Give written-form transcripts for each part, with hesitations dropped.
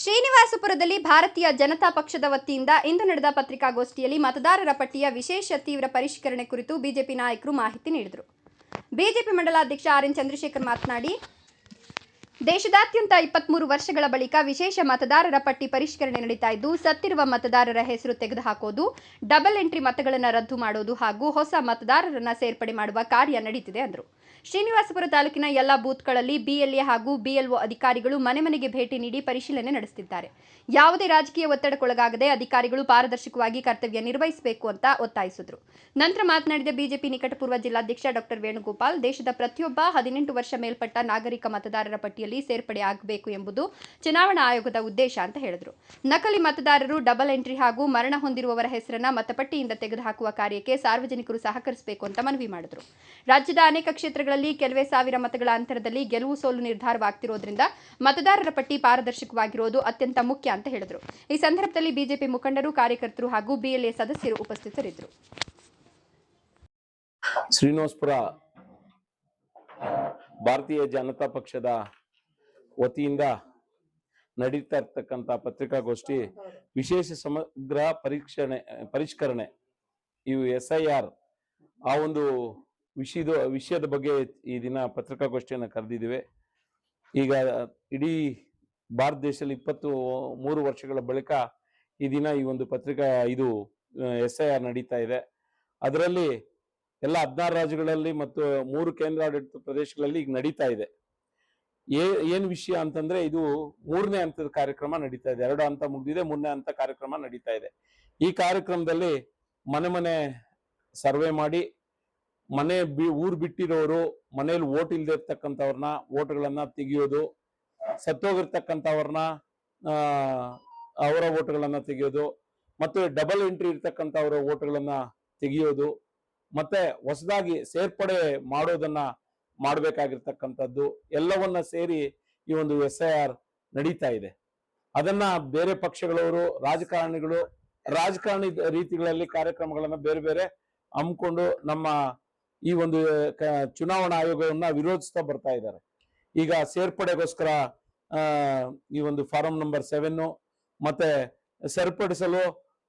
ಶ್ರೀನಿವಾಸಪುರದಲ್ಲಿ ಭಾರತೀಯ ಜನತಾ ಪಕ್ಷದ ವತಿಯಿಂದ ಇಂದು ನಡೆದ ಪತ್ರಿಕಾಗೋಷ್ಠಿಯಲ್ಲಿ ಮತದಾರರ ಪಟ್ಟಿಯ ವಿಶೇಷ ತೀವ್ರ ಪರಿಷ್ಕರಣೆ ಕುರಿತು ಬಿಜೆಪಿ ನಾಯಕರು ಮಾಹಿತಿ ನೀಡಿದರು. BJP ಮಂಡಲಾಧ್ಯಕ್ಷ R N. ಚಂದ್ರಶೇಖರ್ ಮಾತನಾಡಿ, ದೇಶದಾದ್ಯಂತ 23 ವರ್ಷಗಳ ಬಳಿಕ ವಿಶೇಷ ಮತದಾರರ ಪಟ್ಟಿ ಪರಿಷ್ಕರಣೆ ನಡೀತಾ ಇದ್ದು, ಸತ್ತಿರುವ ಮತದಾರರ ಹೆಸರು ತೆಗೆದುಹಾಕೋದು, ಡಬಲ್ ಎಂಟ್ರಿ ಮತಗಳನ್ನು ರದ್ದು ಮಾಡೋದು ಹಾಗೂ ಹೊಸ ಮತದಾರರನ್ನು ಸೇರ್ಪಡೆ ಮಾಡುವ ಕಾರ್ಯ ನಡೀತಿದೆ ಎಂದರು. ಶ್ರೀನಿವಾಸಪುರ ತಾಲೂಕಿನ ಎಲ್ಲ ಬೂತ್ಗಳಲ್ಲಿ ಬಿಎಲ್ಎ ಹಾಗೂ ಬಿಎಲ್ಒ ಅಧಿಕಾರಿಗಳು ಮನೆ ಮನೆಗೆ ಭೇಟಿ ನೀಡಿ ಪರಿಶೀಲನೆ ನಡೆಸುತ್ತಿದ್ದಾರೆ. ಯಾವುದೇ ರಾಜಕೀಯ ಒತ್ತಡಕ್ಕೊಳಗಾಗದೆ ಅಧಿಕಾರಿಗಳು ಪಾರದರ್ಶಕವಾಗಿ ಕರ್ತವ್ಯ ನಿರ್ವಹಿಸಬೇಕು ಅಂತ ಒತ್ತಾಯಿಸಿದರು. ನಂತರ ಮಾತನಾಡಿದ ಬಿಜೆಪಿ ನಿಕಟಪೂರ್ವ ಜಿಲ್ಲಾಧ್ಯಕ್ಷ ಡಾಕ್ಟರ್ ವೇಣುಗೋಪಾಲ್, ದೇಶದ ಪ್ರತಿಯೊಬ್ಬ 18 ವರ್ಷ ಮೇಲ್ಪಟ್ಟ ನಾಗರಿಕ ಮತದಾರರ ಪಟ್ಟಿಯಲ್ಲಿ ಸೇರ್ಪಡೆ ಆಗಬೇಕು ಎಂಬುದು ಚುನಾವಣಾ ಆಯೋಗದ ಉದ್ದೇಶ ಅಂತ ಹೇಳಿದರು. ನಕಲಿ ಮತದಾರರು, ಡಬಲ್ ಎಂಟ್ರಿ ಹಾಗೂ ಮರಣ ಹೊಂದಿರುವವರ ಹೆಸರನ್ನ ಮತಪಟ್ಟಿಯಿಂದ ತೆಗೆದುಹಾಕುವ ಕಾರ್ಯಕ್ಕೆ ಸಾರ್ವಜನಿಕರು ಸಹಕರಿಸಬೇಕು ಅಂತ ಮನವಿ ಮಾಡಿದರು. ರಾಜ್ಯದ ಅನೇಕ ಕ್ಷೇತ್ರಗಳಲ್ಲಿ ಕೆಲವೇ ಸಾವಿರ ಮತಗಳ ಅಂತರದಲ್ಲಿ ಗೆಲುವು ಸೋಲು ನಿರ್ಧಾರವಾಗ್ತಿರೋದ್ರಿಂದ ಮತದಾರರ ಪಟ್ಟಿ ಪಾರದರ್ಶಕವಾಗಿರೋದು ಅತ್ಯಂತ ಮುಖ್ಯ ಅಂತ ಹೇಳಿದರು. ಈ ಸಂದರ್ಭದಲ್ಲಿ ಬಿಜೆಪಿ ಮುಖಂಡರು, ಕಾರ್ಯಕರ್ತರು ಹಾಗೂ ಬಿಎಲ್ಎ ಸದಸ್ಯರು ಉಪಸ್ಥಿತರಿದ್ದರು. ಶ್ರೀನಿವಾಸಪುರ ಭಾರತೀಯ ಜನತಾ ಪಕ್ಷದ ವತಿಯಿಂದ ನಡೀತಾ ಇರ್ತಕ್ಕಂಥ ಪತ್ರಿಕಾಗೋಷ್ಠಿ ವಿಶೇಷ ಸಮಗ್ರ ಪರಿಷ್ಕರಣೆ ಇವು SIR ಆ ಒಂದು ವಿಷಯದ ಬಗ್ಗೆ ಈ ದಿನ ಪತ್ರಿಕಾಗೋಷ್ಠಿಯನ್ನು ಕರೆದಿದ್ದೇವೆ. ಈಗ ಇಡೀ ಭಾರತ ದೇಶದಲ್ಲಿ 23 ವರ್ಷಗಳ ಬಳಿಕ ಈ ದಿನ ಈ ಒಂದು SIR ನಡೀತಾ ಇದೆ. ಅದರಲ್ಲಿ ಎಲ್ಲ 16 ರಾಜ್ಯಗಳಲ್ಲಿ ಮತ್ತು 3 ಕೇಂದ್ರಾಡಳಿತ ಪ್ರದೇಶಗಳಲ್ಲಿ ಈಗ ನಡೀತಾ ಇದೆ. ಏನ್ ವಿಷಯ ಅಂತಂದ್ರೆ, ಇದು 3ನೇ ಹಂತದ ಕಾರ್ಯಕ್ರಮ ನಡೀತಾ ಇದೆ. 2 ಹಂತ ಮುಗಿದಿದೆ, 3ನೇ ಹಂತ ಕಾರ್ಯಕ್ರಮ ನಡೀತಾ ಇದೆ. ಈ ಕಾರ್ಯಕ್ರಮದಲ್ಲಿ ಮನೆ ಸರ್ವೆ ಮಾಡಿ ಊರ್ ಬಿಟ್ಟಿರೋರು, ಮನೇಲಿ ಓಟ್ ಇಲ್ದೇ ಇರ್ತಕ್ಕಂಥವ್ರನ್ನ ಓಟ್ಗಳನ್ನ ತೆಗೆಯೋದು, ಸತ್ತೋಗಿರ್ತಕ್ಕಂಥವ್ರನ್ನ ಅವರ ಓಟ್ಗಳನ್ನ ತೆಗೆಯೋದು, ಮತ್ತೆ ಡಬಲ್ ಎಂಟ್ರಿ ಇರ್ತಕ್ಕಂಥವ್ರ ಓಟ್ಗಳನ್ನ ತೆಗೆಯೋದು, ಮತ್ತೆ ಹೊಸದಾಗಿ ಸೇರ್ಪಡೆ ಮಾಡೋದನ್ನ ಮಾಡಬೇಕಾಗಿರ್ತಕ್ಕಂಥದ್ದು ಎಲ್ಲವನ್ನ ಸೇರಿ ಈ ಒಂದು SIR ನಡೀತಾ ಇದೆ. ಅದನ್ನ ಬೇರೆ ಪಕ್ಷಗಳವರು, ರಾಜಕಾರಣಿ ರೀತಿಗಳಲ್ಲಿ ಕಾರ್ಯಕ್ರಮಗಳನ್ನ ಬೇರೆ ಹಮ್ಮಿಕೊಂಡು ನಮ್ಮ ಈ ಒಂದು ಚುನಾವಣಾ ಆಯೋಗವನ್ನ ವಿರೋಧಿಸ್ತಾ ಬರ್ತಾ ಇದ್ದಾರೆ. ಈಗ ಸೇರ್ಪಡೆಗೋಸ್ಕರ ಈ ಒಂದು ಫಾರಂ ನಂಬರ್ 7 ಮತ್ತೆ ಸರಿಪಡಿಸಲು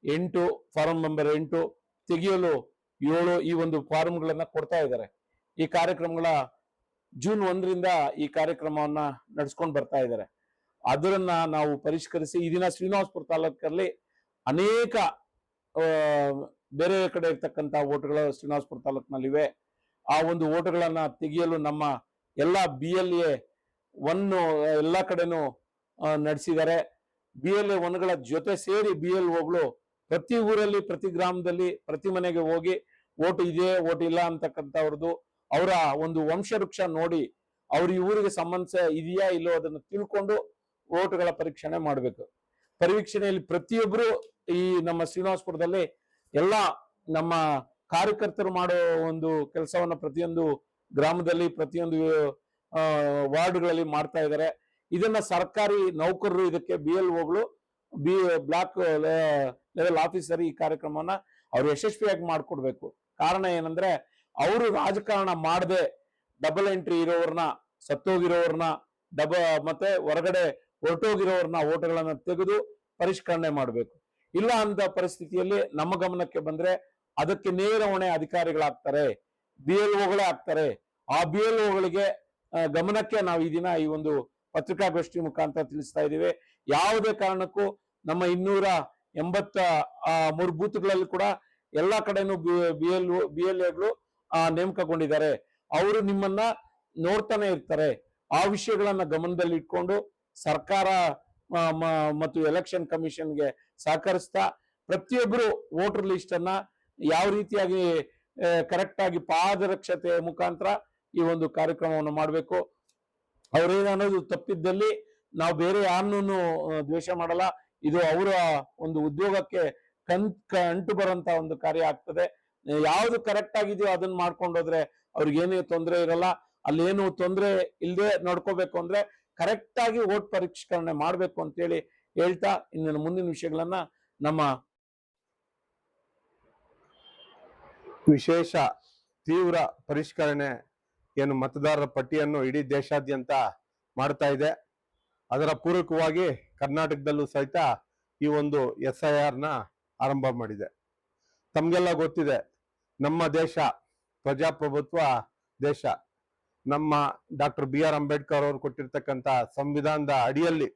8, ಫಾರಂ ನಂಬರ್ 8 ತೆಗೆಯಲು 7 ಈ ಒಂದು ಫಾರಂಗಳನ್ನ ಕೊಡ್ತಾ ಇದ್ದಾರೆ. ಈ ಕಾರ್ಯಕ್ರಮಗಳ ಜೂನ್ 1ರಿಂದ ಈ ಕಾರ್ಯಕ್ರಮವನ್ನ ನಡೆಸ್ಕೊಂಡು ಬರ್ತಾ ಇದ್ದಾರೆ. ಅದನ್ನ ನಾವು ಪರಿಷ್ಕರಿಸಿ ಈ ದಿನ ಶ್ರೀನಿವಾಸಪುರ ತಾಲೂಕಲ್ಲಿ ಅನೇಕ ಬೇರೆ ಕಡೆ ಇರ್ತಕ್ಕಂಥ ಓಟ್ಗಳು ಶ್ರೀನಿವಾಸಪುರ ತಾಲೂಕಿನಲ್ಲಿವೆ. ಆ ಒಂದು ಓಟ್ಗಳನ್ನ ತೆಗೆಯಲು ನಮ್ಮ ಎಲ್ಲ BLA 1 ಎಲ್ಲ ಕಡೆನೂ ನಡೆಸಿದ್ದಾರೆ. BLA 1ಗಳ ಜೊತೆ ಸೇರಿ BLOಗಳು ಪ್ರತಿ ಊರಲ್ಲಿ, ಪ್ರತಿ ಗ್ರಾಮದಲ್ಲಿ, ಪ್ರತಿ ಮನೆಗೆ ಹೋಗಿ ಓಟ್ ಇದೆ, ಓಟ್ ಇಲ್ಲ ಅಂತಕ್ಕಂಥವ್ರದ್ದು ಅವರ ಒಂದು ವಂಶವೃಕ್ಷ ನೋಡಿ ಅವ್ರ ಈ ಊರಿಗೆ ಸಂಬಂಧ ಇದೆಯಾ ಇಲ್ಲೋ ಅದನ್ನು ತಿಳ್ಕೊಂಡು ಓಟ್ಗಳ ಪರೀಕ್ಷಣೆ ಮಾಡಬೇಕು. ಪರೀಕ್ಷಣೆಯಲ್ಲಿ ಪ್ರತಿಯೊಬ್ಬರು ಈ ನಮ್ಮ ಶ್ರೀನಿವಾಸಪುರದಲ್ಲಿ ಎಲ್ಲ ನಮ್ಮ ಕಾರ್ಯಕರ್ತರು ಮಾಡೋ ಒಂದು ಕೆಲಸವನ್ನ ಪ್ರತಿಯೊಂದು ಗ್ರಾಮದಲ್ಲಿ, ಪ್ರತಿಯೊಂದು ವಾರ್ಡ್ಗಳಲ್ಲಿ ಮಾಡ್ತಾ ಇದ್ದಾರೆ. ಇದನ್ನ ಸರ್ಕಾರಿ ನೌಕರರು, ಇದಕ್ಕೆ BLOಗಳು, ಬ್ಲಾಕ್ ಲೆವೆಲ್ ಆಫೀಸರ್ ಈ ಕಾರ್ಯಕ್ರಮವನ್ನ ಅವ್ರು ಯಶಸ್ವಿಯಾಗಿ ಮಾಡ್ಕೊಡ್ಬೇಕು. ಕಾರಣ ಏನಂದ್ರೆ, ಅವರು ರಾಜಕಾರಣ ಮಾಡದೆ ಡಬಲ್ ಎಂಟ್ರಿ ಇರೋರ್ನ, ಸತ್ತೋಗಿರೋರ್ನ, ಮತ್ತೆ ಹೊರಗಡೆ ಹೊರಟೋಗಿರೋರ್ನ ಓಟ್ಗಳನ್ನ ತೆಗೆದು ಪರಿಷ್ಕರಣೆ ಮಾಡಬೇಕು. ಇಲ್ಲ ಅಂತ ಪರಿಸ್ಥಿತಿಯಲ್ಲಿ ನಮ್ಮ ಗಮನಕ್ಕೆ ಬಂದ್ರೆ ಅದಕ್ಕೆ ನೇರ ಹೊಣೆ ಅಧಿಕಾರಿಗಳಾಗ್ತಾರೆ, BLOಗಳೇ ಆಗ್ತಾರೆ. ಆ BLOಗಳಿಗೆ ಗಮನಕ್ಕೆ ನಾವು ಈ ದಿನ ಈ ಒಂದು ಪತ್ರಿಕಾಗೋಷ್ಠಿ ಮುಖಾಂತರ ತಿಳಿಸ್ತಾ ಇದ್ದೀವಿ. ಯಾವುದೇ ಕಾರಣಕ್ಕೂ ನಮ್ಮ 283 ಬೂತ್ಗಳಲ್ಲಿ ಕೂಡ ಎಲ್ಲಾ ಕಡೆನೂ BLAಗಳು ನೇಮಕಗೊಂಡಿದ್ದಾರೆ. ಅವರು ನಿಮ್ಮನ್ನ ನೋಡ್ತಾನೆ ಇರ್ತಾರೆ. ಆ ವಿಷಯಗಳನ್ನ ಗಮನದಲ್ಲಿ ಇಟ್ಕೊಂಡು ಸರ್ಕಾರ ಮತ್ತು ಎಲೆಕ್ಷನ್ ಕಮಿಷನ್ಗೆ ಸಹಕರಿಸ್ತಾ ಪ್ರತಿಯೊಬ್ಬರು ವೋಟರ್ ಲಿಸ್ಟ್ ಅನ್ನ ಯಾವ ರೀತಿಯಾಗಿ ಕರೆಕ್ಟ್ ಆಗಿ ಪಾರದರ್ಶಕತೆ ಮುಖಾಂತರ ಈ ಒಂದು ಕಾರ್ಯಕ್ರಮವನ್ನು ಮಾಡಬೇಕು. ಅವ್ರೇನನ್ನೋದು ತಪ್ಪಿದ್ದಲ್ಲಿ ನಾವು ಬೇರೆ ಯಾರನ್ನೂ ದ್ವೇಷ ಮಾಡಲ್ಲ. ಇದು ಅವರ ಒಂದು ಉದ್ಯೋಗಕ್ಕೆ ಅಂಟು ಬರುವಂತ ಒಂದು ಕಾರ್ಯ ಆಗ್ತದೆ. ಯಾವ್ದು ಕರೆಕ್ಟ್ ಆಗಿದೆಯೋ ಅದನ್ನ ಮಾಡ್ಕೊಂಡೋದ್ರೆ ಅವ್ರಿಗೇನೇ ತೊಂದರೆ ಇರಲ್ಲ. ಅಲ್ಲೇನು ತೊಂದರೆ ಇಲ್ಲದೆ ನೋಡ್ಕೋಬೇಕು ಅಂದ್ರೆ ಕರೆಕ್ಟ್ ಆಗಿ ವೋಟ್ ಪರಿಷ್ಕರಣೆ ಮಾಡ್ಬೇಕು ಅಂತೇಳಿ ಹೇಳ್ತಾ ಇನ್ನು ಮುಂದಿನ ವಿಷಯಗಳನ್ನ ನಮ್ಮ ವಿಶೇಷ ತೀವ್ರ ಪರಿಷ್ಕರಣೆ ಏನು ಮತದಾರರ ಪಟ್ಟಿಯನ್ನು ಇಡೀ ದೇಶಾದ್ಯಂತ ಮಾಡ್ತಾ ಇದೆ. ಅದರ ಪೂರಕವಾಗಿ ಕರ್ನಾಟಕದಲ್ಲೂ ಸಹಿತ ಈ ಒಂದು SIR ನ ಆರಂಭ ಮಾಡಿದೆ. ತಮ್ಗೆಲ್ಲ ಗೊತ್ತಿದೆ, ನಮ್ಮ ದೇಶ ಪ್ರಜಾಪ್ರಭುತ್ವ ದೇಶ. ನಮ್ಮ ಡಾಕ್ಟರ್ BR ಅಂಬೇಡ್ಕರ್ ಅವರು ಕೊಟ್ಟಿರ್ತಕ್ಕಂಥ ಸಂವಿಧಾನದ ಅಡಿಯಲ್ಲಿ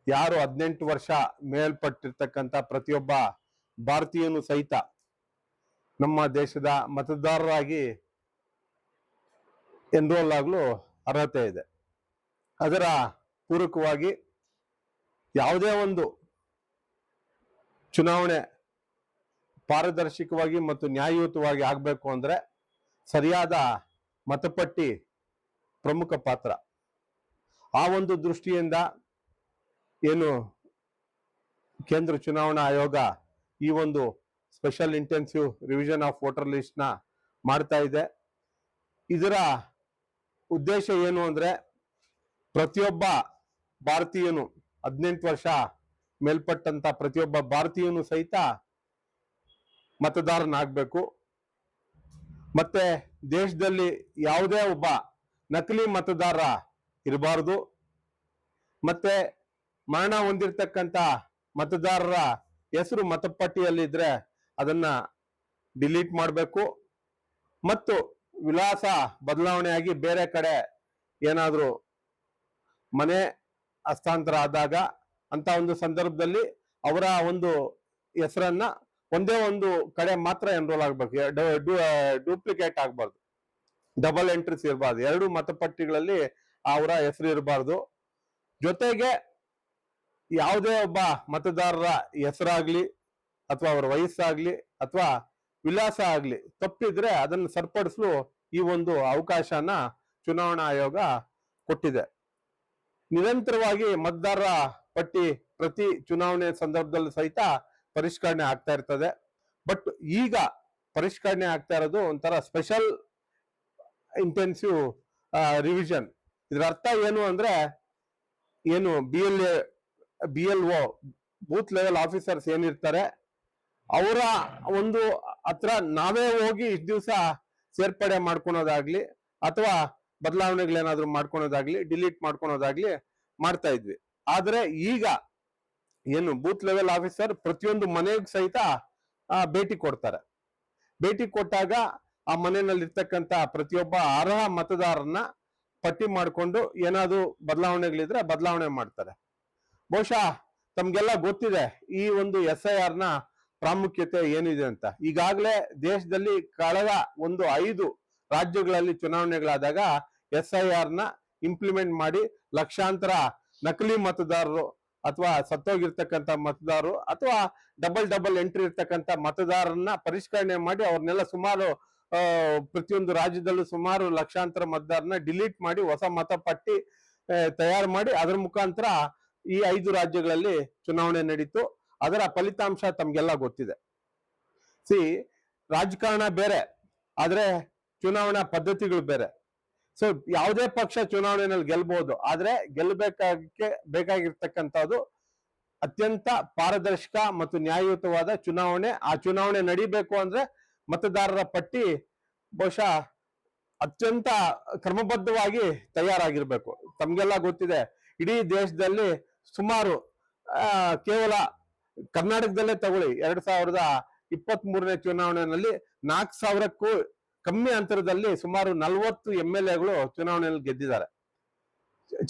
ಯಾರು 18 ವರ್ಷ ಮೇಲ್ಪಟ್ಟಿರ್ತಕ್ಕಂಥ ಪ್ರತಿಯೊಬ್ಬ ಭಾರತೀಯನು ಸಹಿತ ನಮ್ಮ ದೇಶದ ಮತದಾರರಾಗಿ ಎನ್ರೋಲ್ ಆಗಲು ಅರ್ಹತೆ ಇದೆ. ಅದರ ಪೂರಕವಾಗಿ ಯಾವುದೇ ಒಂದು ಚುನಾವಣೆ ಪಾರದರ್ಶಕವಾಗಿ ಮತ್ತು ನ್ಯಾಯಯುತವಾಗಿ ಆಗಬೇಕು ಅಂದ್ರೆ ಸರಿಯಾದ ಮತಪಟ್ಟಿ ಪ್ರಮುಖ ಪಾತ್ರ. ಆ ಒಂದು ದೃಷ್ಟಿಯಿಂದ ಏನು ಕೇಂದ್ರ ಚುನಾವಣಾ ಆಯೋಗ ಈ ಒಂದು special intensive revision of voter list ನ ಮಾಡ್ತಾ ಇದೆ. ಇದರ ಉದ್ದೇಶ ಏನು ಅಂದ್ರೆ ಪ್ರತಿಯೊಬ್ಬ ಭಾರತೀಯನು 18 ವರ್ಷ ಮೇಲ್ಪಟ್ಟಂತ ಪ್ರತಿಯೊಬ್ಬ ಭಾರತೀಯನು ಸಹಿತ ಮತದಾರನಾಗಬೇಕು. ಮತ್ತೆ ದೇಶದಲ್ಲಿ ಯಾವುದೇ ಒಬ್ಬ ನಕಲಿ ಮತದಾರ ಇರಬಾರದು. ಮತ್ತೆ ಮರಣ ಹೊಂದಿರತಕ್ಕಂತ ಮತದಾರರ ಹೆಸರು ಮತಪಟ್ಟಿಯಲ್ಲಿದ್ರೆ ಅದನ್ನ ಡಿಲೀಟ್ ಮಾಡಬೇಕು. ಮತ್ತು ವಿಳಾಸ ಬದಲಾವಣೆಯಾಗಿ ಬೇರೆ ಕಡೆ ಏನಾದ್ರೂ ಮನೆ ಹಸ್ತಾಂತರ ಆದಾಗ ಅಂತ ಒಂದು ಸಂದರ್ಭದಲ್ಲಿ ಅವರ ಒಂದು ಹೆಸರನ್ನ ಒಂದೇ ಒಂದು ಕಡೆ ಮಾತ್ರ ಎನ್ರೋಲ್ ಆಗ್ಬೇಕು. ಡೂಪ್ಲಿಕೇಟ್ ಆಗ್ಬಾರ್ದು, ಡಬಲ್ ಎಂಟ್ರೀಸ್ ಇರಬಾರ್ದು, 2 ಮತಪಟ್ಟಿಗಳಲ್ಲಿ ಅವರ ಹೆಸರು ಇರಬಾರ್ದು. ಜೊತೆಗೆ ಯಾವುದೇ ಒಬ್ಬ ಮತದಾರರ ಹೆಸರಾಗ್ಲಿ ಅಥವಾ ಅವರ ವಯಸ್ಸಾಗ್ಲಿ ಅಥವಾ ವಿಳಾಸ ಆಗ್ಲಿ ತಪ್ಪಿದ್ರೆ ಅದನ್ನು ಸರಿಪಡಿಸಲು ಈ ಒಂದು ಅವಕಾಶನ ಚುನಾವಣಾ ಆಯೋಗ ಕೊಟ್ಟಿದೆ. ನಿರಂತರವಾಗಿ ಮತದಾರರ ಪಟ್ಟಿ ಪ್ರತಿ ಚುನಾವಣೆ ಸಂದರ್ಭದಲ್ಲಿ ಸಹಿತ ಪರಿಷ್ಕರಣೆ ಆಗ್ತಾ ಇರ್ತದೆ. ಬಟ್ ಈಗ ಪರಿಷ್ಕರಣೆ ಆಗ್ತಾ ಇರೋದು ಒಂಥರ ಸ್ಪೆಷಲ್ ಇಂಟೆನ್ಸಿವ್ ರಿವಿಷನ್. ಇದರ ಅರ್ಥ ಏನು ಅಂದ್ರೆ ಏನು BLO ಬೂತ್ ಲೆವೆಲ್ ಆಫೀಸರ್ಸ್ ಏನಿರ್ತಾರೆ ಅವರ ಒಂದು ಹತ್ರ ನಾವೇ ಹೋಗಿ ಇಷ್ಟು ದಿವಸ ಸೇರ್ಪಡೆ ಮಾಡ್ಕೊಳೋದಾಗ್ಲಿ ಅಥವಾ ಬದಲಾವಣೆಗಳೇನಾದ್ರೂ ಮಾಡ್ಕೊಳೋದಾಗ್ಲಿ ಡಿಲೀಟ್ ಮಾಡ್ಕೊಳೋದಾಗ್ಲಿ ಮಾಡ್ತಾ ಇದ್ವಿ. ಆದ್ರೆ ಈಗ ಏನು ಬೂತ್ ಲೆವೆಲ್ ಆಫೀಸರ್ ಪ್ರತಿಯೊಂದು ಮನೆಗೂ ಸಹಿತ ಭೇಟಿ ಕೊಡ್ತಾರೆ. ಭೇಟಿ ಕೊಟ್ಟಾಗ ಆ ಮನೆಯಲ್ಲಿ ಇರ್ತಕ್ಕಂತ ಪ್ರತಿಯೊಬ್ಬ ಅರ್ಹ ಮತದಾರರನ್ನ ಪಟ್ಟಿ ಮಾಡಿಕೊಂಡು ಏನಾದ್ರು ಬದಲಾವಣೆಗಳಿದ್ರೆ ಬದಲಾವಣೆ ಮಾಡ್ತಾರೆ. ಬಹುಶಃ ತಮ್ಗೆಲ್ಲ ಗೊತ್ತಿದೆ ಈ ಒಂದು SIR ನ ಪ್ರಾಮುಖ್ಯತೆ ಏನಿದೆ ಅಂತ. ಈಗಾಗಲೇ ದೇಶದಲ್ಲಿ ಕಳೆದ 5 ರಾಜ್ಯಗಳಲ್ಲಿ ಚುನಾವಣೆಗಳಾದಾಗ SIR ನ ಇಂಪ್ಲಿಮೆಂಟ್ ಮಾಡಿ ಲಕ್ಷಾಂತರ ನಕಲಿ ಮತದಾರರು ಅಥವಾ ಸತ್ತೋಗಿರ್ತಕ್ಕಂಥ ಮತದಾರರು ಅಥವಾ ಡಬಲ್ ಎಂಟ್ರಿ ಇರ್ತಕ್ಕಂಥ ಮತದಾರರನ್ನ ಪರಿಷ್ಕರಣೆ ಮಾಡಿ ಅವ್ರನ್ನೆಲ್ಲ ಸುಮಾರು ಪ್ರತಿಯೊಂದು ರಾಜ್ಯದಲ್ಲೂ ಸುಮಾರು ಲಕ್ಷಾಂತರ ಮತದಾರನ ಡಿಲೀಟ್ ಮಾಡಿ ಹೊಸ ಮತಪಟ್ಟಿ ತಯಾರು ಮಾಡಿ ಅದರ ಮುಖಾಂತರ ಈ 5 ರಾಜ್ಯಗಳಲ್ಲಿ ಚುನಾವಣೆ ನಡೀತು. ಅದರ ಫಲಿತಾಂಶ ತಮ್ಗೆಲ್ಲ ಗೊತ್ತಿದೆ. ರಾಜಕಾರಣ ಬೇರೆ, ಆದ್ರೆ ಚುನಾವಣಾ ಪದ್ಧತಿಗಳು ಬೇರೆ. ಸೊ ಯಾವುದೇ ಪಕ್ಷ ಚುನಾವಣೆಯಲ್ಲಿ ಗೆಲ್ಬಹುದು, ಆದ್ರೆ ಬೇಕಾಗಿರ್ತಕ್ಕಂಥದ್ದು ಅತ್ಯಂತ ಪಾರದರ್ಶಕ ಮತ್ತು ನ್ಯಾಯಯುತವಾದ ಚುನಾವಣೆ. ಆ ಚುನಾವಣೆ ನಡಿಬೇಕು ಅಂದ್ರೆ ಮತದಾರರ ಪಟ್ಟಿ ಬಹುಶಃ ಅತ್ಯಂತ ಕ್ರಮಬದ್ಧವಾಗಿ ತಯಾರಾಗಿರ್ಬೇಕು. ತಮ್ಗೆಲ್ಲ ಗೊತ್ತಿದೆ, ಇಡೀ ದೇಶದಲ್ಲಿ ಸುಮಾರು ಕೇವಲ ಕರ್ನಾಟಕದಲ್ಲೇ ತಗೊಳ್ಳಿ 2023ನೇ ಚುನಾವಣೆಯಲ್ಲಿ 4000ಕ್ಕೂ ಕಮ್ಮಿ ಅಂತರದಲ್ಲಿ ಸುಮಾರು 40 MLAಗಳು ಚುನಾವಣೆಯಲ್ಲಿ ಗೆದ್ದಿದ್ದಾರೆ.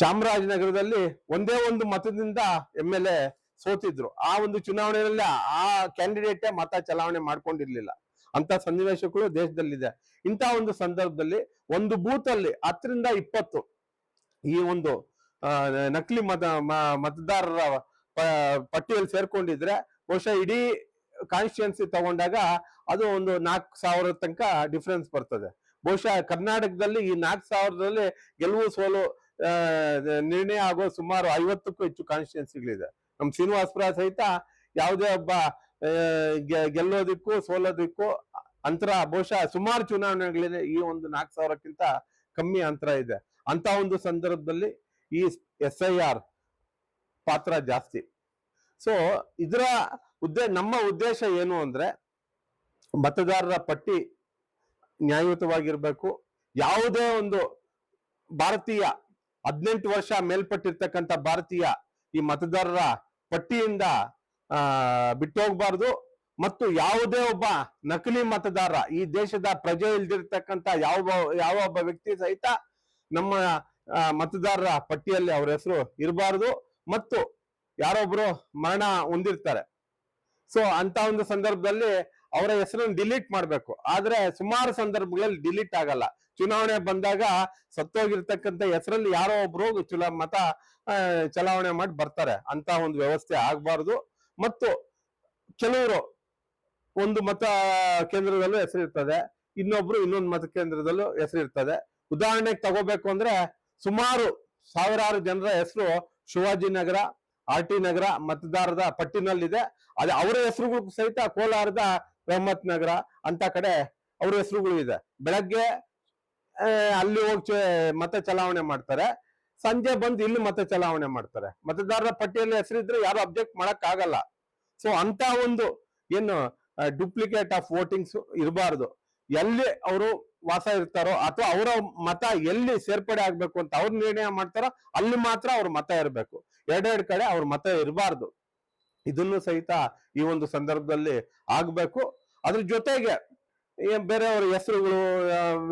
ಚಾಮರಾಜನಗರದಲ್ಲಿ ಒಂದೇ ಒಂದು ಮತದಿಂದ MLA ಸೋತಿದ್ರು. ಆ ಒಂದು ಚುನಾವಣೆಯಲ್ಲಿ ಆ ಕ್ಯಾಂಡಿಡೇಟೇ ಮತ ಚಲಾವಣೆ ಮಾಡ್ಕೊಂಡಿರ್ಲಿಲ್ಲ. ಅಂತ ಸನ್ನಿವೇಶಗಳು ದೇಶದಲ್ಲಿದೆ. ಇಂಥ ಒಂದು ಸಂದರ್ಭದಲ್ಲಿ ಒಂದು ಬೂತ್ ಅಲ್ಲಿ 10 ರಿಂದ 20 ಈ ಒಂದು ನಕಲಿ ಮತದಾರರ ಪಟ್ಟಿಯಲ್ಲಿ ಸೇರ್ಕೊಂಡಿದ್ರೆ ಬಹುಶಃ ಇಡೀ ಕಾನ್ಸ್ಟಿಟ್ಯೂನ್ಸಿ ತಗೊಂಡಾಗ ಅದು ಒಂದು 4000 ತನಕ ಡಿಫ್ರೆನ್ಸ್ ಬರ್ತದೆ. ಬಹುಶಃ ಕರ್ನಾಟಕದಲ್ಲಿ ಈ 4000ರಲ್ಲಿ ಗೆಲುವು ಸೋಲು ನಿರ್ಣಯ ಆಗೋ ಸುಮಾರು 50ಕ್ಕೂ ಹೆಚ್ಚು ಕಾನ್ಸ್ಟಿಟ್ಯೂನ್ಸಿಗಳಿದೆ. ನಮ್ ಶ್ರೀನಿವಾಸಪುರ ಸಹಿತ ಯಾವುದೇ ಒಬ್ಬ ಗೆಲ್ಲೋದಿಕ್ಕೂ ಸೋಲೋದಿಕ್ಕೂ ಅಂತರ ಬಹುಶಃ ಸುಮಾರು ಚುನಾವಣೆಗಳಿದೆ. ಈ ಒಂದು 4000ಕ್ಕಿಂತ ಕಮ್ಮಿ ಅಂತರ ಇದೆ. ಅಂತ ಒಂದು ಸಂದರ್ಭದಲ್ಲಿ ಈ SIR ಪಾತ್ರ ಜಾಸ್ತಿ. ಸೊ ಇದರ ನಮ್ಮ ಉದ್ದೇಶ ಏನು ಅಂದ್ರೆ ಮತದಾರರ ಪಟ್ಟಿ ನ್ಯಾಯಯುತವಾಗಿರ್ಬೇಕು. ಯಾವುದೇ ಒಂದು ಭಾರತೀಯ 18 ವರ್ಷ ಮೇಲ್ಪಟ್ಟಿರ್ತಕ್ಕಂಥ ಭಾರತೀಯ ಈ ಮತದಾರರ ಪಟ್ಟಿಯಿಂದ ಬಿಟ್ಟು ಹೋಗ್ಬಾರ್ದು. ಮತ್ತು ಯಾವುದೇ ಒಬ್ಬ ನಕಲಿ ಮತದಾರ, ಈ ದೇಶದ ಪ್ರಜೆ ಇಲ್ದಿರ್ತಕ್ಕಂಥ ಯಾವ ಒಬ್ಬ ವ್ಯಕ್ತಿ ಸಹಿತ ನಮ್ಮ ಮತದಾರರ ಪಟ್ಟಿಯಲ್ಲಿ ಅವ್ರ ಹೆಸರು ಇರಬಾರ್ದು. ಮತ್ತು ಯಾರೊಬ್ರು ಮರಣ ಹೊಂದಿರ್ತಾರೆ, ಸೊ ಅಂತ ಒಂದು ಸಂದರ್ಭದಲ್ಲಿ ಅವರ ಹೆಸರನ್ನು ಡಿಲೀಟ್ ಮಾಡ್ಬೇಕು. ಆದ್ರೆ ಸುಮಾರು ಸಂದರ್ಭಗಳಲ್ಲಿ ಡಿಲೀಟ್ ಆಗಲ್ಲ. ಚುನಾವಣೆ ಬಂದಾಗ ಸತ್ತೋಗಿರ್ತಕ್ಕಂಥ ಹೆಸರಲ್ಲಿ ಯಾರೋ ಒಬ್ರು ಮತ ಚಲಾವಣೆ ಮಾಡಿ ಬರ್ತಾರೆ. ಅಂತ ಒಂದು ವ್ಯವಸ್ಥೆ ಆಗ್ಬಾರ್ದು. ಮತ್ತು ಕೆಲವರು ಒಂದು ಮತ ಕೇಂದ್ರದಲ್ಲೂ ಹೆಸರಿರ್ತದೆ, ಇನ್ನೊಬ್ರು ಇನ್ನೊಂದು ಮತ ಕೇಂದ್ರದಲ್ಲೂ ಹೆಸರಿರ್ತದೆ. ಉದಾಹರಣೆಗೆ ತಗೋಬೇಕು ಅಂದ್ರೆ ಸುಮಾರು ಸಾವಿರಾರು ಜನರ ಹೆಸರು ಶಿವಾಜಿನಗರ, RT ನಗರ ಮತದಾರರ ಪಟ್ಟಿನಲ್ಲಿದೆ. ಅದೇ ಅವರ ಹೆಸರುಗಳು ಸಹಿತ ಕೋಲಾರದ ರಹಮತ್ ನಗರ ಅಂತ ಕಡೆ ಅವ್ರ ಹೆಸರುಗಳು ಇದೆ. ಬೆಳಗ್ಗೆ ಅಲ್ಲಿ ಹೋಗಿ ಮತ ಚಲಾವಣೆ ಮಾಡ್ತಾರೆ, ಸಂಜೆ ಬಂದು ಇಲ್ಲಿ ಮತ ಚಲಾವಣೆ ಮಾಡ್ತಾರೆ. ಮತದಾರರ ಪಟ್ಟಿಯಲ್ಲಿ ಹೆಸರಿದ್ರೆ ಯಾರು ಅಬ್ಜೆಕ್ಟ್ ಮಾಡಕ್ ಆಗಲ್ಲ. ಸೊ ಅಂತ ಒಂದು ಏನು ಡೂಪ್ಲಿಕೇಟ್ ಆಫ್ ವೋಟಿಂಗ್ಸ್ ಇರಬಾರ್ದು. ಎಲ್ಲಿ ಅವರು ವಾಸ ಇರ್ತಾರೋ ಅಥವಾ ಅವರ ಮತ ಎಲ್ಲಿ ಸೇರ್ಪಡೆ ಆಗ್ಬೇಕು ಅಂತ ಅವ್ರು ನಿರ್ಣಯ ಮಾಡ್ತಾರೋ ಅಲ್ಲಿ ಮಾತ್ರ ಅವ್ರ ಮತ ಇರಬೇಕು. ಎರಡೆರಡು ಕಡೆ ಅವ್ರ ಮತ ಇರಬಾರ್ದು. ಇದನ್ನು ಸಹಿತ ಈ ಒಂದು ಸಂದರ್ಭದಲ್ಲಿ ಆಗ್ಬೇಕು. ಅದ್ರ ಜೊತೆಗೆ ಬೇರೆಯವ್ರ ಹೆಸರುಗಳು,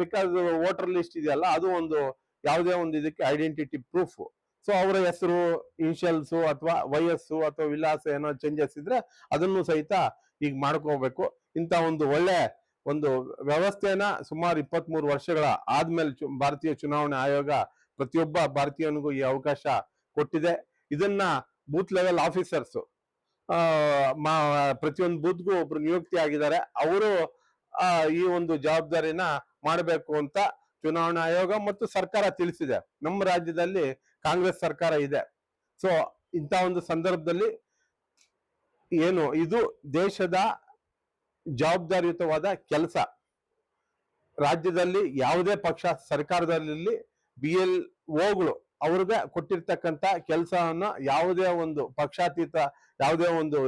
ಬಿಕಾಸ್ ವೋಟರ್ ಲಿಸ್ಟ್ ಇದೆಯಲ್ಲ, ಅದು ಒಂದು ಯಾವುದೇ ಒಂದು ಇದಕ್ಕೆ ಐಡೆಂಟಿಟಿ ಪ್ರೂಫ್. ಸೊ ಅವರ ಹೆಸರು, ಇನಿಷಿಯಲ್ಸು ಅಥವಾ ವಯಸ್ಸು ಅಥವಾ ವಿಳಾಸ ಏನೋ ಚೇಂಜಸ್ ಇದ್ರೆ ಅದನ್ನು ಸಹಿತ ಈಗ ಮಾಡ್ಕೋಬೇಕು. ಇಂಥ ಒಂದು ಒಳ್ಳೆ ಒಂದು ವ್ಯವಸ್ಥೆನ ಸುಮಾರು 23 ವರ್ಷಗಳ ಆದ್ಮೇಲೆ ಭಾರತೀಯ ಚುನಾವಣಾ ಆಯೋಗ ಪ್ರತಿಯೊಬ್ಬ ಭಾರತೀಯನಿಗೂ ಈ ಅವಕಾಶ ಕೊಟ್ಟಿದೆ. ಇದನ್ನ ಬೂತ್ ಲೆವೆಲ್ ಆಫೀಸರ್ಸ್ ಪ್ರತಿಯೊಂದು ಬೂತ್ಗೂ ಒಬ್ರು ನಿಯುಕ್ತಿ ಆಗಿದ್ದಾರೆ. ಅವರು ಈ ಒಂದು ಜವಾಬ್ದಾರಿನ ಮಾಡಬೇಕು ಅಂತ ಚುನಾವಣಾ ಆಯೋಗ ಮತ್ತು ಸರ್ಕಾರ ತಿಳಿಸಿದೆ. ನಮ್ಮ ರಾಜ್ಯದಲ್ಲಿ ಕಾಂಗ್ರೆಸ್ ಸರ್ಕಾರ ಇದೆ. ಸೊ ಇಂಥ ಒಂದು ಸಂದರ್ಭದಲ್ಲಿ ಏನು ಇದು ದೇಶದ ಜವಾಬ್ದಾರಿಯುತವಾದ ಕೆಲಸ. ರಾಜ್ಯದಲ್ಲಿ ಯಾವುದೇ ಪಕ್ಷ ಸರ್ಕಾರದಲ್ಲಿ BLOಗಳು ಅವ್ರಿಗೆ ಕೊಟ್ಟಿರ್ತಕ್ಕಂಥ ಕೆಲಸವನ್ನ ಯಾವುದೇ ಒಂದು ಪಕ್ಷಾತೀತ, ಯಾವುದೇ ಒಂದು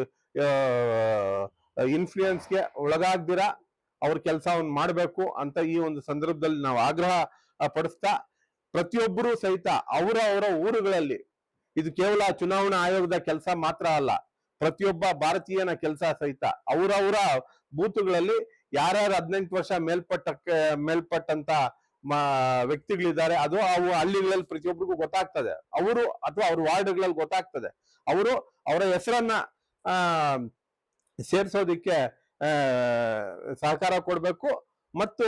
ಇನ್ಫ್ಲೂಯೆನ್ಸ್ಗೆ ಒಳಗಾಗ್ದಿರ ಅವ್ರ ಕೆಲಸವನ್ನು ಮಾಡಬೇಕು ಅಂತ ಈ ಒಂದು ಸಂದರ್ಭದಲ್ಲಿ ನಾವು ಆಗ್ರಹ ಪಡಿಸ್ತಾ, ಪ್ರತಿಯೊಬ್ಬರು ಸಹಿತ ಅವರ ಊರುಗಳಲ್ಲಿ, ಇದು ಕೇವಲ ಚುನಾವಣಾ ಆಯೋಗದ ಕೆಲಸ ಮಾತ್ರ ಅಲ್ಲ, ಪ್ರತಿಯೊಬ್ಬ ಭಾರತೀಯನ ಕೆಲಸ ಸಹಿತ ಅವರವರ ಬೂತುಗಳಲ್ಲಿ ಯಾರ್ಯಾರು 18 ವರ್ಷ ಮೇಲ್ಪಟ್ಟಂತ ವ್ಯಕ್ತಿಗಳಿದ್ದಾರೆ, ಅದು ಅವು ಹಳ್ಳಿಗಳಲ್ಲಿ ಪ್ರತಿಯೊಬ್ಬರಿಗೂ ಗೊತ್ತಾಗ್ತದೆ. ಅವರು ಅಥವಾ ಅವ್ರ ವಾರ್ಡ್ಗಳಲ್ಲಿ ಗೊತ್ತಾಗ್ತದೆ. ಅವರು ಅವರ ಹೆಸರನ್ನ ಸೇರ್ಸೋದಿಕ್ಕೆ ಸಹಕಾರ ಕೊಡ್ಬೇಕು. ಮತ್ತು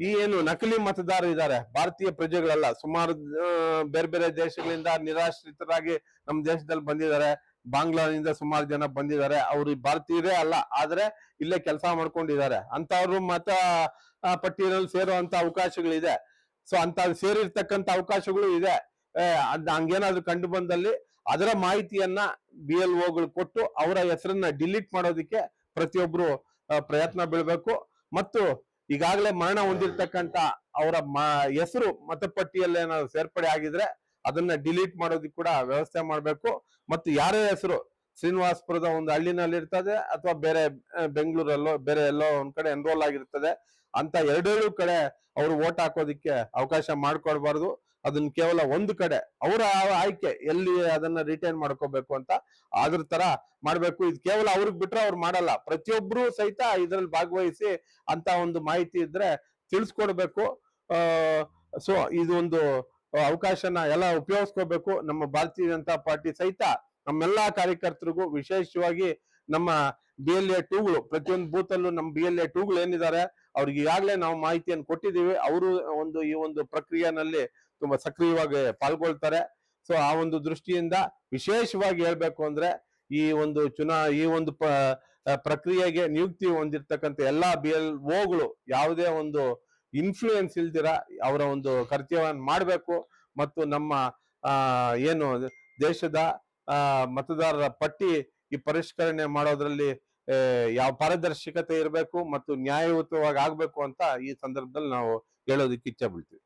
ಈ ಏನು ನಕಲಿ ಮತದಾರರು ಇದ್ದಾರೆ, ಭಾರತೀಯ ಪ್ರಜೆಗಳೆಲ್ಲ ಸುಮಾರು ಬೇರೆ ಬೇರೆ ದೇಶಗಳಿಂದ ನಿರಾಶ್ರಿತರಾಗಿ ನಮ್ಮ ದೇಶದಲ್ಲಿ ಬಂದಿದ್ದಾರೆ. ಬಾಂಗ್ಲಾದಿಂದ ಸುಮಾರು ಜನ ಬಂದಿದ್ದಾರೆ. ಅವರು ಭಾರತೀಯರೇ ಅಲ್ಲ, ಆದ್ರೆ ಇಲ್ಲೇ ಕೆಲಸ ಮಾಡ್ಕೊಂಡಿದ್ದಾರೆ. ಅಂತವ್ರು ಮತ ಪಟ್ಟಿಯಲ್ಲಿ ಸೇರುವಂತ ಅವಕಾಶಗಳಿದೆ. ಸೊ ಅಂತ ಸೇರಿರ್ತಕ್ಕಂಥ ಅವಕಾಶಗಳು ಇದೆ. ಹಂಗೇನಾದ್ರು ಕಂಡು ಬಂದಲ್ಲಿ ಅದರ ಮಾಹಿತಿಯನ್ನ BLOಗಳು ಕೊಟ್ಟು ಅವರ ಹೆಸರನ್ನ ಡಿಲೀಟ್ ಮಾಡೋದಿಕ್ಕೆ ಪ್ರತಿಯೊಬ್ರು ಪ್ರಯತ್ನ ಬೀಳ್ಬೇಕು. ಮತ್ತು ಈಗಾಗಲೇ ಮರಣ ಹೊಂದಿರ್ತಕ್ಕಂಥ ಅವರ ಹೆಸರು ಮತಪಟ್ಟಿಯಲ್ಲಿ ಏನಾದ್ರು ಸೇರ್ಪಡೆ ಆಗಿದ್ರೆ ಅದನ್ನ ಡಿಲೀಟ್ ಮಾಡೋದಕ್ಕೆ ಕೂಡ ವ್ಯವಸ್ಥೆ ಮಾಡ್ಬೇಕು. ಮತ್ತು ಯಾರೇ ಹೆಸರು ಶ್ರೀನಿವಾಸಪುರದ ಒಂದು ಹಳ್ಳಿನಲ್ಲಿ ಇರ್ತದೆ ಅಥವಾ ಬೇರೆ ಬೆಂಗಳೂರಲ್ಲೋ ಬೇರೆ ಎಲ್ಲೋ ಒಂದ್ ಕಡೆ ಎನ್ರೋಲ್ ಆಗಿರ್ತದೆ, ಅಂತ ಎರಡೆರಡು ಕಡೆ ಅವರು ವೋಟ್ ಹಾಕೋದಿಕ್ಕೆ ಅವಕಾಶ ಮಾಡ್ಕೊಡ್ಬಾರ್ದು. ಅದನ್ನ ಕೇವಲ ಒಂದು ಕಡೆ ಅವರ ಆಯ್ಕೆ ಎಲ್ಲಿ ಅದನ್ನ ರಿಟೈನ್ ಮಾಡ್ಕೋಬೇಕು ಅಂತ ಅದ್ರ ತರ ಮಾಡ್ಬೇಕು. ಇದು ಕೇವಲ ಅವ್ರಿಗೆ ಬಿಟ್ರೆ ಅವ್ರು ಮಾಡಲ್ಲ, ಪ್ರತಿಯೊಬ್ರು ಸಹಿತ ಇದ್ರಲ್ಲಿ ಭಾಗವಹಿಸಿ ಅಂತ ಒಂದು ಮಾಹಿತಿ ಇದ್ರೆ ತಿಳಿಸ್ಕೊಡ್ಬೇಕು. ಸೊ ಇದು ಒಂದು ಅವಕಾಶನ ಎಲ್ಲ ಉಪಯೋಗಿಸ್ಕೋಬೇಕು. ನಮ್ಮ ಭಾರತೀಯ ಜನತಾ ಪಾರ್ಟಿ ಸಹಿತ ನಮ್ಮೆಲ್ಲಾ ಕಾರ್ಯಕರ್ತರಿಗೂ, ವಿಶೇಷವಾಗಿ ನಮ್ಮ BLA2ಗಳು, ಪ್ರತಿಯೊಂದು ಬೂತ್ ಅಲ್ಲೂ ನಮ್ಮ BLA2ಗಳು ಏನಿದ್ದಾರೆ ಅವ್ರಿಗೆ ಈಗಾಗಲೇ ನಾವು ಮಾಹಿತಿಯನ್ನು ಕೊಟ್ಟಿದ್ದೀವಿ. ಅವರು ಈ ಒಂದು ಪ್ರಕ್ರಿಯೆನಲ್ಲಿ ತುಂಬಾ ಸಕ್ರಿಯವಾಗಿ ಪಾಲ್ಗೊಳ್ತಾರೆ. ಸೊ ಆ ಒಂದು ದೃಷ್ಟಿಯಿಂದ ವಿಶೇಷವಾಗಿ ಹೇಳ್ಬೇಕು ಅಂದ್ರೆ ಈ ಒಂದು ಪ್ರಕ್ರಿಯೆಗೆ ನಿಯುಕ್ತಿ ಹೊಂದಿರ್ತಕ್ಕಂಥ ಎಲ್ಲಾ BLOಗಳು ಯಾವುದೇ ಒಂದು ಇನ್ಫ್ಲೂಯೆನ್ಸ್ ಇಲ್ದಿರ ಅವರ ಒಂದು ಕರ್ತವ್ಯವನ್ನು ಮಾಡಬೇಕು. ಮತ್ತು ನಮ್ಮ ಏನು ದೇಶದ ಮತದಾರರ ಪಟ್ಟಿ ಈ ಪರಿಷ್ಕರಣೆ ಮಾಡೋದ್ರಲ್ಲಿ ಯಾವ ಪಾರದರ್ಶಕತೆ ಇರಬೇಕು ಮತ್ತು ನ್ಯಾಯಯುತವಾಗಿ ಆಗ್ಬೇಕು ಅಂತ ಈ ಸಂದರ್ಭದಲ್ಲಿ ನಾವು ಹೇಳೋದಕ್ಕೆ ಇಚ್ಛೆ ಬೀಳ್ತೀವಿ.